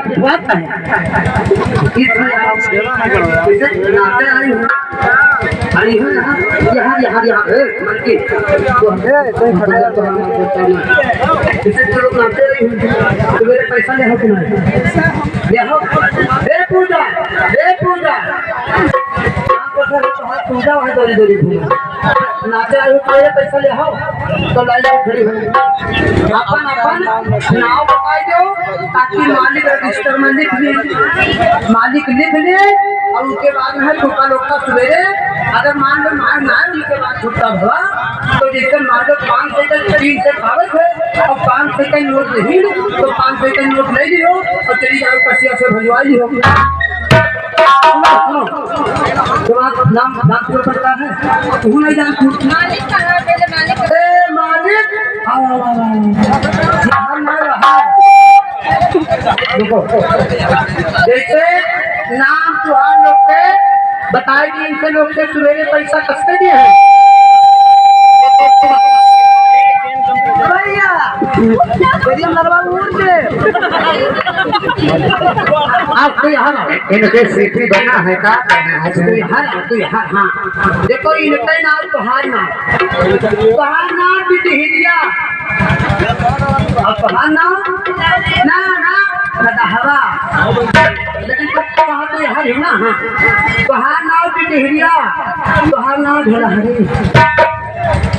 बात है नाते आई हूँ यहाँ यहाँ यहाँ मलकी इसे तो लोग नाते आई हूँ तो मेरे पैसा ले हो कि नहीं ले हो पूजा पूजा वहाँ दोरी दोरी नाते आई हूँ मेरे पैसा ले हो तो लाई जाओ खड़ी हो अपन अपन नाव बताई दो ताकि मालिक रजिस्टर में लिख ले और उसके बाद में छोटा लोग का सवेरे अगर मान लो मार उसके बाद छुट्टा हुआ तो जैसे मान लो 5 सेकंड 3 से कागज है और 5 सेकंड नोट नहीं तो 5 सेकंड नोट ले लियो और चली जाओ कसिया से भिजवा लियो नाम क्यों पड़ता है तू नहीं जानती मालिक कहाँ तेरे मालिक जैसे नाम तुहार लोग के बताए कि इनसे लोग से सवेरे पैसा कसते दिए हैं आपको यहाँ इनके सिटी बना है का हाँ देखो इनके नाम तुहार नाम बिटिहिरिया तुहार नाम ना हवा लेकिन कहा तो यहाँ है ना तुहार नाम बिटिहिरिया तुहार नाम ढेरहरी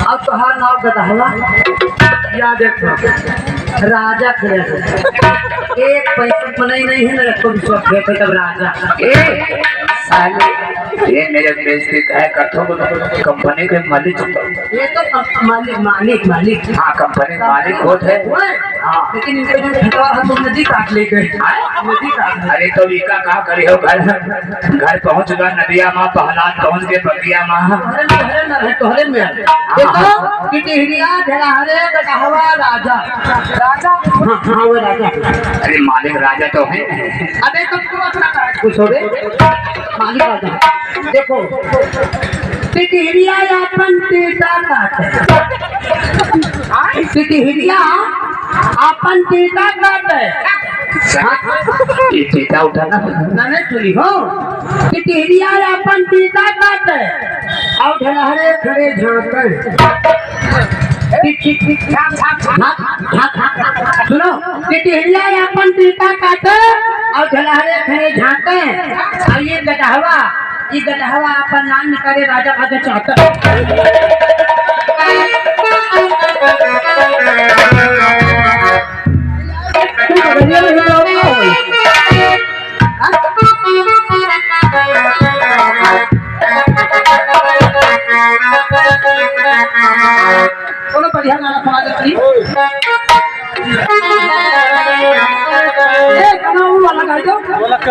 और तुहार नाम गदहवा या देखो राजा खेल एक पैसा बनाई नहीं है ना तो विश्वास है तब राजा ये मेरे बेइज्जती है कथों कंपनी के मालिक ये तो मालिक हाँ कंपनी मालिक होते हैं हाँ लेकिन इनके जो ठेका है तो नदी काट ले गए नदी काट अरे तो इका कहा करे हो घर पहुंच गया नदिया माँ पहलाद पहुंच गए बगिया माँ तोहरे में देखो बिटिहिरिया ढेरहरे गदहवा राजा हाँ वो राजा अरे मालिक राजा तो है अबे तो तुम अपना कुछ हो रे मालिक राजा देखो बिटिहिरिया अपन टीटा काटे बिटिहिरिया अपन टीटा काटे ये टीटा उठाना मैंने सुनी हो बिटिहिरिया अपन टीटा काटे और ढेरहरे खड़े झांके सुनो बिटिहिरिया अपन टीटा काटे और ढेरहरे खड़े झांके और ये गदहवा अपन नाम करे राजा भागे चाहता बढ़िया गाना सुना देती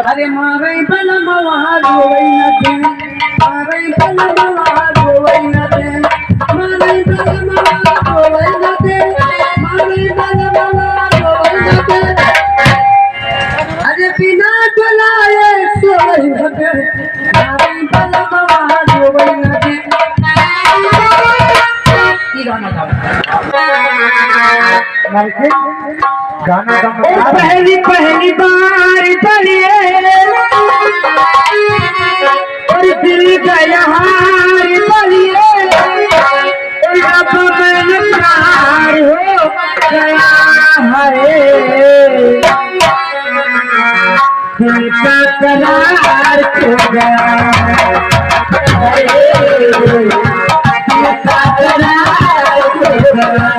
अरे मारे बल मवार रोई न दे मारे बल मवार रोई न दे मारे बल मवार रोई न दे मारे बल मवार रोई न दे अरे बिना जलाए सोई न दे मारे बल मवार रोई न दे गाना पहली बार चलिए और दिल गया हार बोलिए अब मैंने प्यार हो गया है दिल का करार हो गया दिल का करार हो गया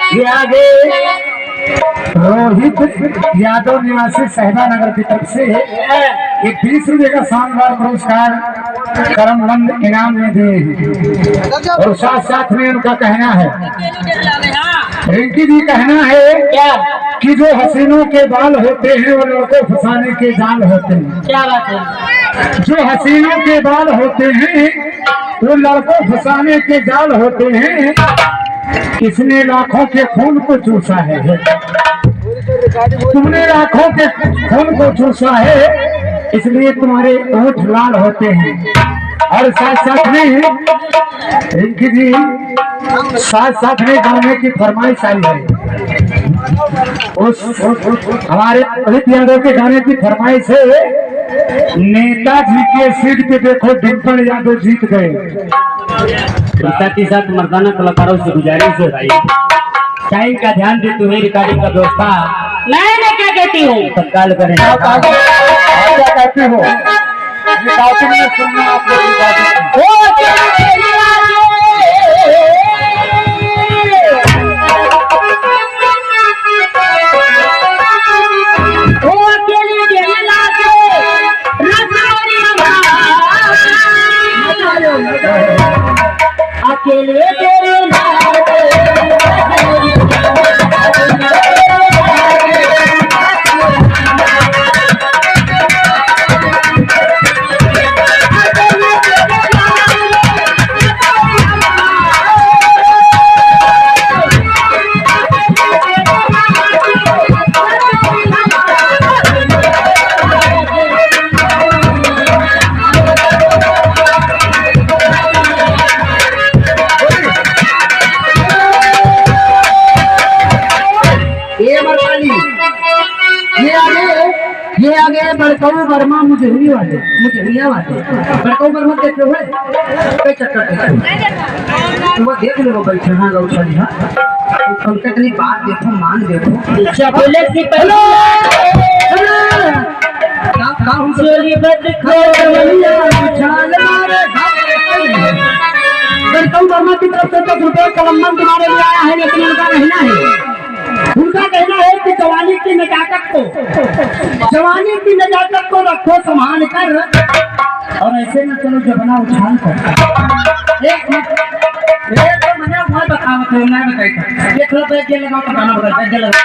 ये आगे रोहित यादव निवासी सहदा नगर की तरफ से एक 20 रुपए का शानदार पुरस्कार करमबंद इनाम में दे। और साथ साथ में उनका कहना है, रिंकी जी कहना है क्या कि जो हसीनों के बाल होते हैं वो लड़कों फंसाने के जाल होते हैं। क्या बात है? जो हसीनों के बाल होते हैं वो लड़कों फंसाने के जाल होते हैं। किसने लाखों के खून को चूसा है? तुमने लाखों के खून को चूसा है, इसलिए तुम्हारे ओठ लाल होते हैं। और साथ साथ में रिंकी जी साथ में गाने की फरमाइश आई है। उस हमारे रोहित यादव के गाने की फरमाइश है, नेताजी के सीट पे देखो डिम्पल यादव जीत गए। साथ ही साथ मर्दाना कलाकारों से गुजारिश है भाई, टाइम का ध्यान दे, तुम्हें रिकॉर्डिंग का व्यवस्था मैं क्या कहती हूँ तत्काल करें। क्या कहती हो? रिकॉर्डिंग में सुनना आप अकेले तेरे ये आगे बड़काऊ वर्मा मुजरिया वाले बड़काऊ वर्मा देखे हुए कई चक्कर वो देख लो बैठे हाँ गौशाली। हाँ उनका कहीं बात देखो, मान देखो। बोले कि पहले बड़काऊ वर्मा की तरफ से 10 रुपये कलम्बन तुम्हारे लिए आया है, लेकिन उनका कहना है कि जवानी की नजाकत को रखो संभाल कर, और ऐसे न चलो जबना उछाल कर। एक मैंने वहाँ बतावत है, मैं बताई देख लो बैठ के लगाओ तो गाना बता बैठ के लगाओ।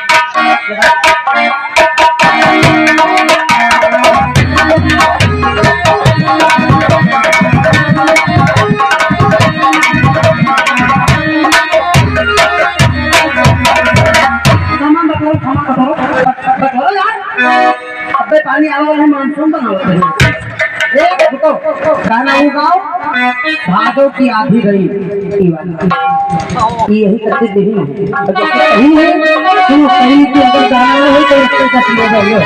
अबे पानी आवा है, मानसून बनाओ गाना गाओ। भादों की आधी गई यही करते नहीं है, तू कहीं की अगर गाना हो तो इसको कट ले।